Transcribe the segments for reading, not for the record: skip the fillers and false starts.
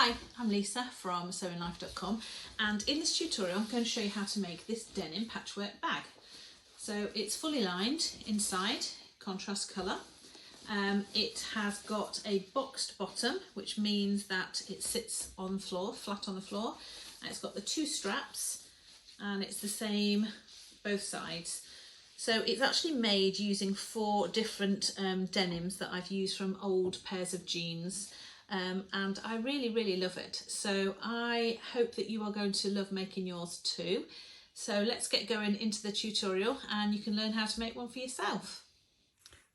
Hi, I'm Lisa from sewnlife.com, and in this tutorial I'm going to show you how to make this denim patchwork bag. So it's fully lined inside, contrast colour. It has got a boxed bottom, which means that it sits on the floor, flat on the floor. And it's got the two straps and it's the same both sides. So it's actually made using 4 different denims that I've used from old pairs of jeans. And I really love it. So I hope that you are going to love making yours too. So let's get going into the tutorial and you can learn how to make one for yourself.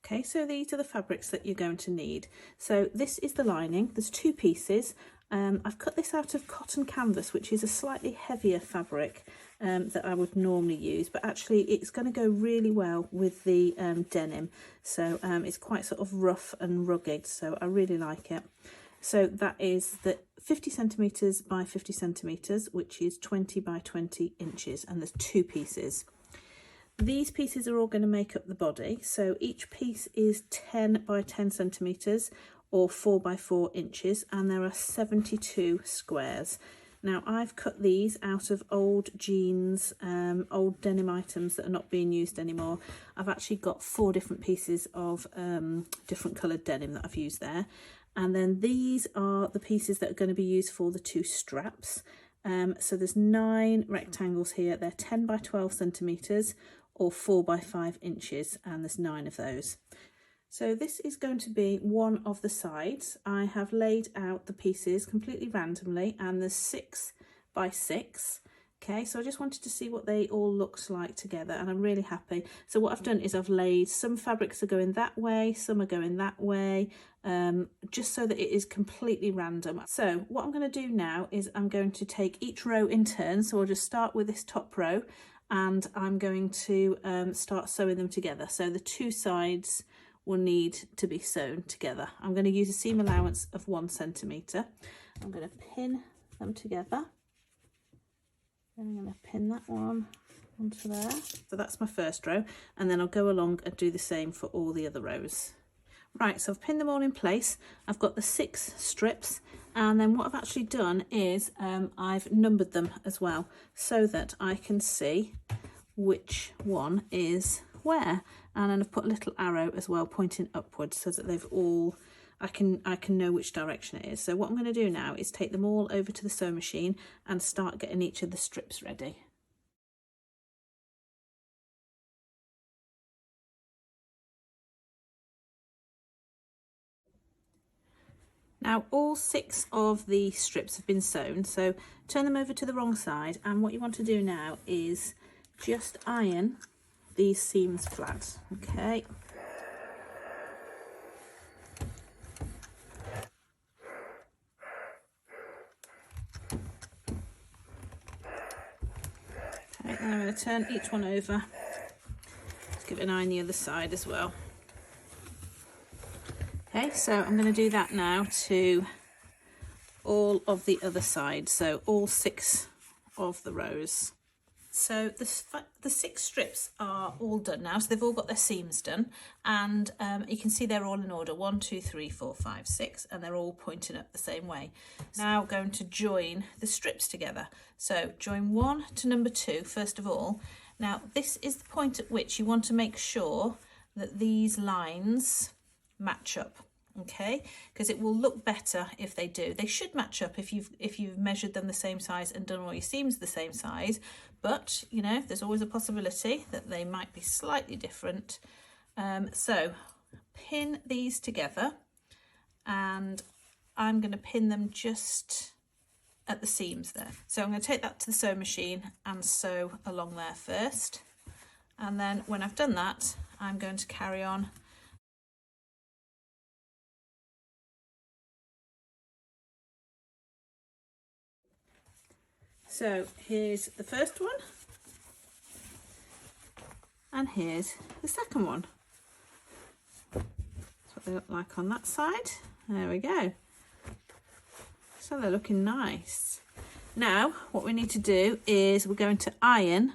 Okay, so these are the fabrics that you're going to need. So this is the lining. There's 2 pieces. I've cut this out of cotton canvas, which is a slightly heavier fabric that I would normally use, but actually it's going to go really well with the denim. So it's quite sort of rough and rugged, so I really like it. So that is the 50 centimetres by 50 centimetres, which is 20 by 20 inches, and there's 2 pieces. These pieces are all going to make up the body. So each piece is 10 by 10 centimetres or 4 by 4 inches, and there are 72 squares. Now I've cut these out of old jeans, old denim items that are not being used anymore. I've actually got 4 different pieces of different coloured denim that I've used there. And then these are the pieces that are going to be used for the 2 straps. So there's 9 rectangles here. They're 10 by 12 centimetres or 4 by 5 inches, and there's 9 of those. So this is going to be one of the sides. I have laid out the pieces completely randomly, and there's 6 by 6. Okay, so I just wanted to see what they all looked like together, and I'm really happy. So what I've done is I've laid, some fabrics are going that way, some are going that way, just so that it is completely random. So what I'm going to do now is I'm going to take each row in turn. So I'll just start with this top row, and I'm going to start sewing them together. So the 2 sides will need to be sewn together. I'm going to use a seam allowance of 1 centimetre. I'm going to pin them together. Then I'm going to pin that one onto there. So that's my first row, and then I'll go along and do the same for all the other rows. Right, so I've pinned them all in place. I've got the 6 strips, and then what I've actually done is I've numbered them as well, so that I can see which one is where. And then I've put a little arrow as well pointing upwards, so that they've all, I can know which direction it is. So what I'm going to do now is take them all over to the sewing machine and start getting each of the strips ready. Now all 6 of the strips have been sewn, so turn them over to the wrong side, and what you want to do now is just iron these seams flat. Okay. Okay, and I'm going to turn each one over. Let's give it an eye on the other side as well. Okay, so I'm going to do that now to all of the other sides, so all 6 of the rows. So the 6 strips are all done now, so they've all got their seams done, and you can see they're all in order, 1, 2, 3, 4, 5, 6, and they're all pointing up the same way. Now going to join the strips together. So join 1 to number 2 first of all. Now this is the point at which you want to make sure that these lines match up, okay, because it will look better if they do. They should match up if you've measured them the same size and done all your seams the same size, but you know, there's always a possibility that they might be slightly different. So pin these together, and I'm going to pin them just at the seams there. So I'm going to take that to the sewing machine and sew along there first, and then when I've done that, I'm going to carry on . So here's the first one, and here's the second one. That's what they look like on that side. There we go. So they're looking nice. Now what we need to do is we're going to iron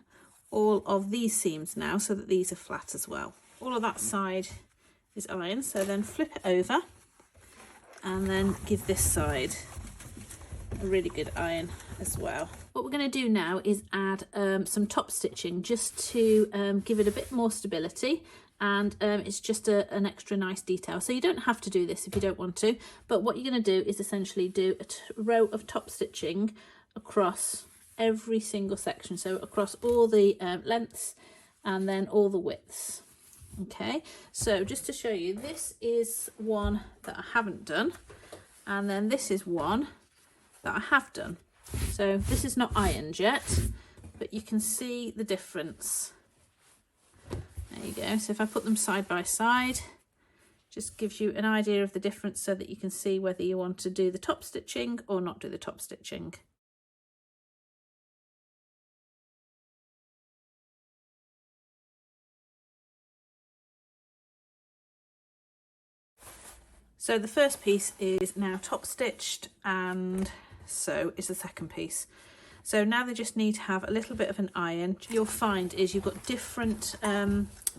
all of these seams now, so that these are flat as well. All of that side is ironed, so then flip it over and then give this side a really good iron as well. What we're going to do now is add some top stitching just to give it a bit more stability, and it's just an extra nice detail. So you don't have to do this if you don't want to, but what you're going to do is essentially do a row of top stitching across every single section, so across all the lengths and then all the widths. Okay, so just to show you, this is one that I haven't done, and then this is one that I have done. So this is not ironed yet, but you can see the difference. There you go. So if I put them side by side, just gives you an idea of the difference so that you can see whether you want to do the top stitching or not do the top stitching. So the first piece is now top stitched, and so is the second piece. So now they just need to have a little bit of an iron. You'll find is you've got different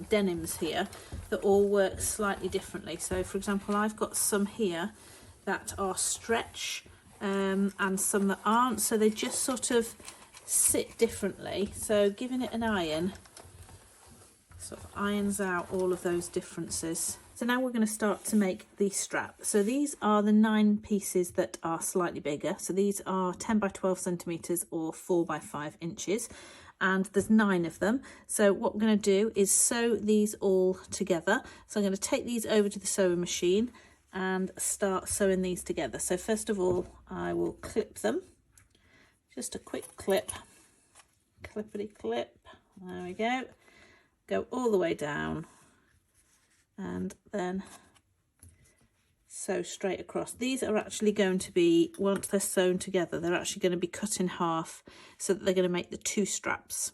denims here that all work slightly differently. So for example, I've got some here that are stretch and some that aren't, so they just sort of sit differently. So giving it an iron sort of irons out all of those differences. So now we're going to start to make the strap. So these are the 9 pieces that are slightly bigger. So these are 10 by 12 centimetres or 4 by 5 inches. And there's 9 of them. So what we're going to do is sew these all together. So I'm going to take these over to the sewing machine and start sewing these together. So first of all, I will clip them. Just a quick clip. Clippity clip. There we go. Go all the way down. And then sew straight across. These are actually going to be, once they're sewn together, they're actually going to be cut in half so that they're going to make the 2 straps.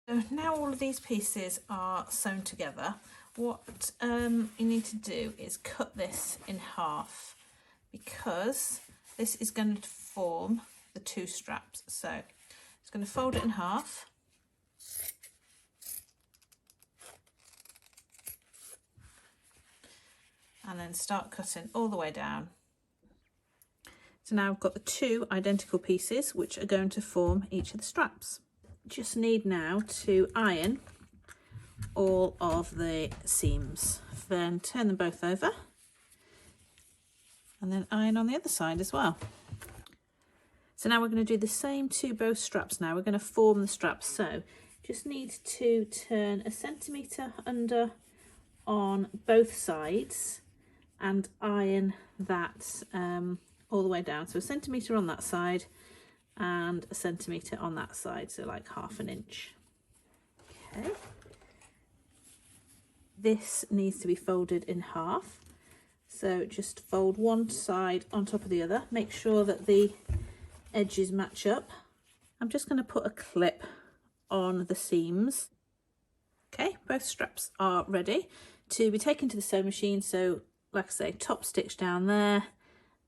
So now all of these pieces are sewn together, what you need to do is cut this in half, because this is going to form the 2 straps. So it's going to fold it in half. And then start cutting all the way down. So now I've got the 2 identical pieces which are going to form each of the straps. Just need now to iron all of the seams. Then turn them both over and then iron on the other side as well. So now we're going to do the same to both straps now. We're going to form the straps. So just need to turn 1 centimetre under on both sides and iron that all the way down. So 1 centimetre on that side and 1 centimetre on that side, so like 1/2 inch. Okay. This needs to be folded in half. So just fold one side on top of the other. Make sure that the edges match up. I'm just going to put a clip on the seams. Okay, both straps are ready to be taken to the sewing machine. So like I say, top stitch down there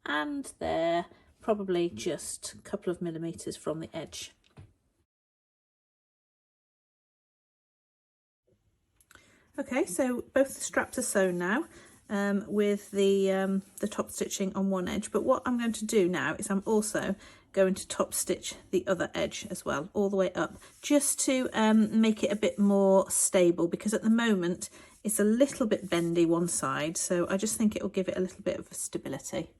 and there, probably just a couple of millimetres from the edge. Okay, so both the straps are sewn now with the top stitching on one edge, but what I'm going to do now is I'm also going to top stitch the other edge as well, all the way up, just to make it a bit more stable, because at the moment it's a little bit bendy one side, so I just think it will give it a little bit of stability.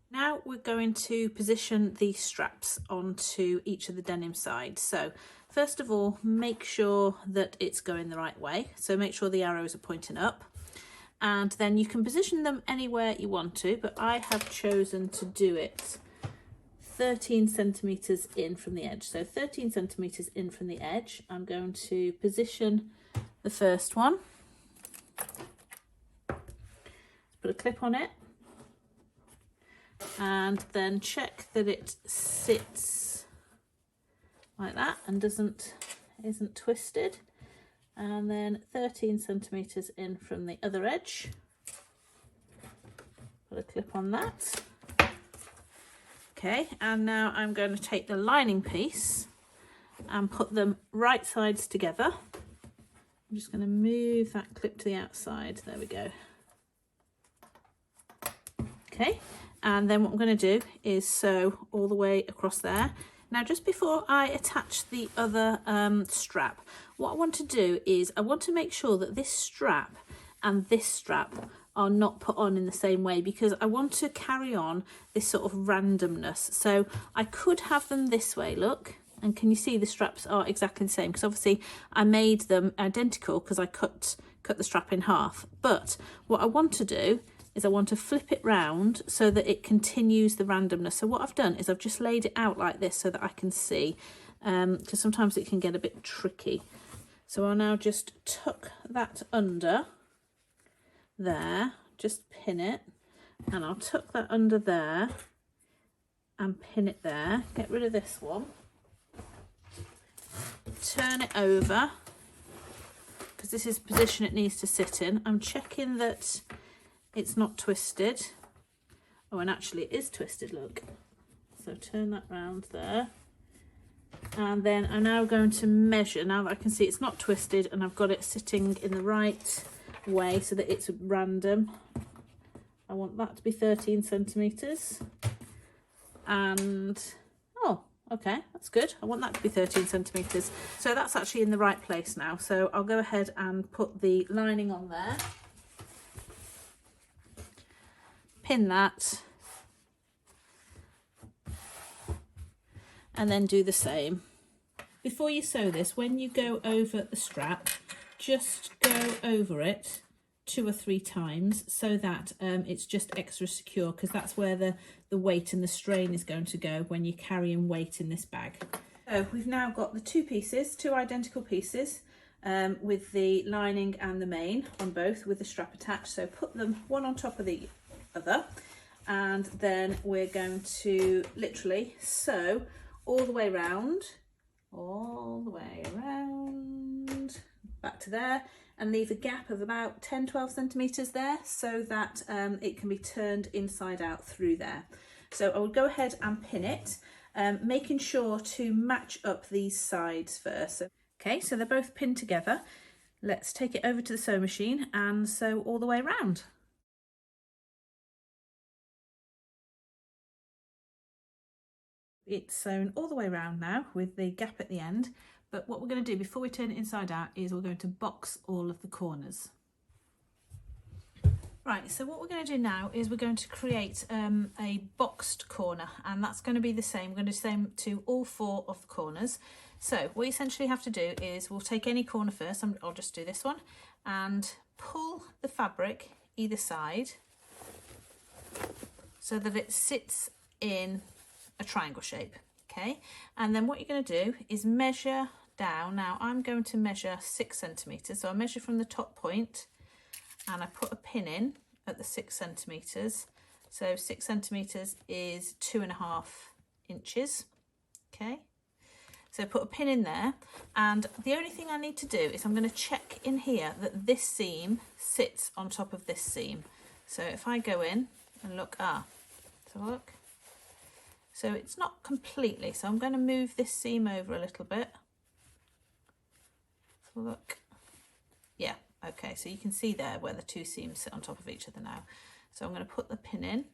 Now we're going to position the straps onto each of the denim sides. So first of all, make sure that it's going the right way. So make sure the arrows are pointing up, and then you can position them anywhere you want to, but I have chosen to do it 13 centimetres in from the edge. So 13 centimetres in from the edge, I'm going to position the first one. Put a clip on it and then check that it sits like that and isn't twisted, and then 13 centimetres in from the other edge. Put a clip on that. Okay, and now I'm going to take the lining piece and put them right sides together. I'm just going to move that clip to the outside. There we go. Okay, and then what I'm going to do is sew all the way across there. Now, just before I attach the other strap, what I want to do is I want to make sure that this strap and this strap are not put on in the same way, because I want to carry on this sort of randomness. So I could have them this way, look, and can you see the straps are exactly the same? Because obviously I made them identical because I cut the strap in half. But what I want to do is I want to flip it round so that it continues the randomness. So what I've done is I've just laid it out like this so that I can see, because sometimes it can get a bit tricky. So I'll now just tuck that under there, just pin it, and I'll tuck that under there and pin it there. Get rid of this one. Turn it over, because this is the position it needs to sit in. I'm checking that it's not twisted. Oh, and actually it is twisted, look. So turn that round there. And then I'm now going to measure, now that I can see it's not twisted and I've got it sitting in the right way so that it's random. I want that to be 13 centimetres. And, oh, okay, that's good. I want that to be 13 centimetres. So that's actually in the right place now. So I'll go ahead and put the lining on there. Pin that, and then do the same. Before you sew this, when you go over the strap, just go over it 2 or 3 times so that it's just extra secure, because that's where the weight and the strain is going to go when you're carrying weight in this bag. So we've now got the 2 pieces, 2 identical pieces, with the lining and the main on both with the strap attached. So put them one on top of the other, and then we're going to literally sew all the way around, back to there, and leave a gap of about 10-12 centimeters there so that it can be turned inside out through there. So I will go ahead and pin it, making sure to match up these sides first. Okay, so they're both pinned together. Let's take it over to the sewing machine and sew all the way around. It's sewn all the way around now with the gap at the end, but what we're going to do before we turn it inside out is we're going to box all of the corners. Right, so what we're going to do now is we're going to create a boxed corner, and that's going to be the same. We're going to do the same to all 4 of the corners. So what you essentially have to do is we'll take any corner first. I'll just do this one, and pull the fabric either side so that it sits in a triangle shape. Okay, and then what you're going to do is measure down. Now I'm going to measure 6 centimeters, so I measure from the top point and I put a pin in at the 6 centimeters. So 6 centimeters is 2.5 inches. Okay, so put a pin in there, and the only thing I need to do is I'm going to check in here that this seam sits on top of this seam. So if I go in and look, so look, so it's not completely, so I'm going to move this seam over a little bit. So look, yeah, okay, so you can see there where the 2 seams sit on top of each other now. So I'm going to put the pin in,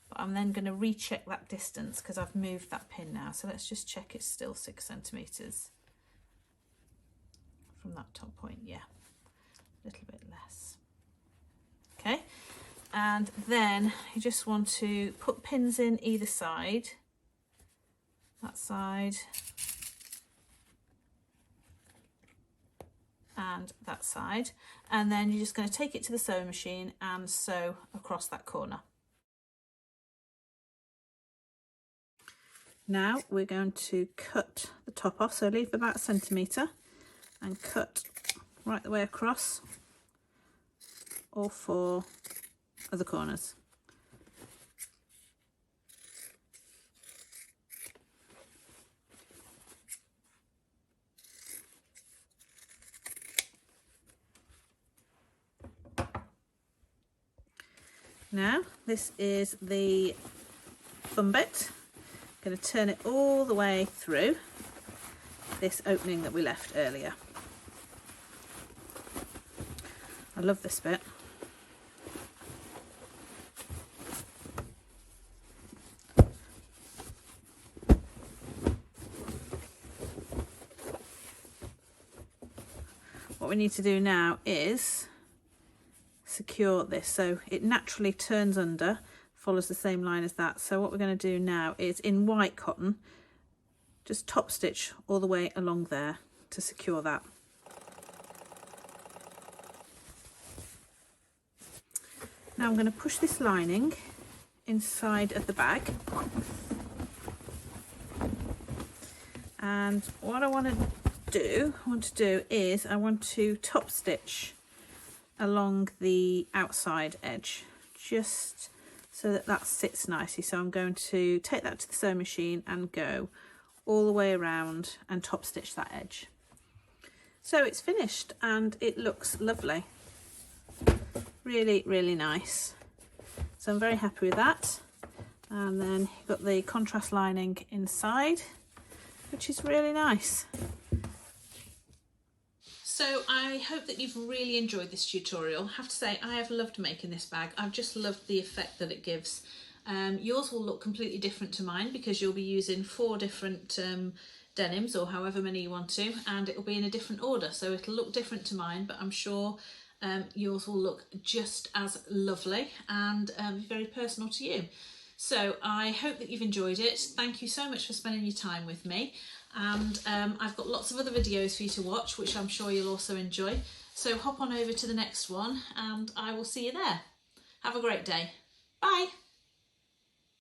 but I'm then going to recheck that distance because I've moved that pin now. So let's just check it's still 6 centimeters from that top point. Yeah, a little bit less. Okay, and then you just want to put pins in either side, that side and that side, and then you're just going to take it to the sewing machine and sew across that corner. Now we're going to cut the top off, so leave about 1 centimetre and cut right the way across all 4 of the corners. Now this is the thumb bit. I'm going to turn it all the way through this opening that we left earlier. I love this bit. what we need to do now is secure this. So it naturally turns under, follows the same line as that. So what we're going to do now is, in white cotton, just top stitch all the way along there to secure that. Now I'm going to push this lining inside of the bag, and what I want to do is I want to top stitch along the outside edge, just so that that sits nicely. So I'm going to take that to the sewing machine and go all the way around and top stitch that edge. So it's finished and it looks lovely. Really, really nice. So I'm very happy with that. And then you've got the contrast lining inside, which is really nice. So I hope that you've really enjoyed this tutorial. I have to say, I have loved making this bag. I've just loved the effect that it gives. Yours will look completely different to mine because you'll be using 4 different denims, or however many you want to, and it will be in a different order. So it'll look different to mine, but I'm sure yours will look just as lovely and very personal to you. So I hope that you've enjoyed it. Thank you so much for spending your time with me. And I've got lots of other videos for you to watch, which I'm sure you'll also enjoy. So hop on over to the next one and I will see you there. Have a great day. Bye.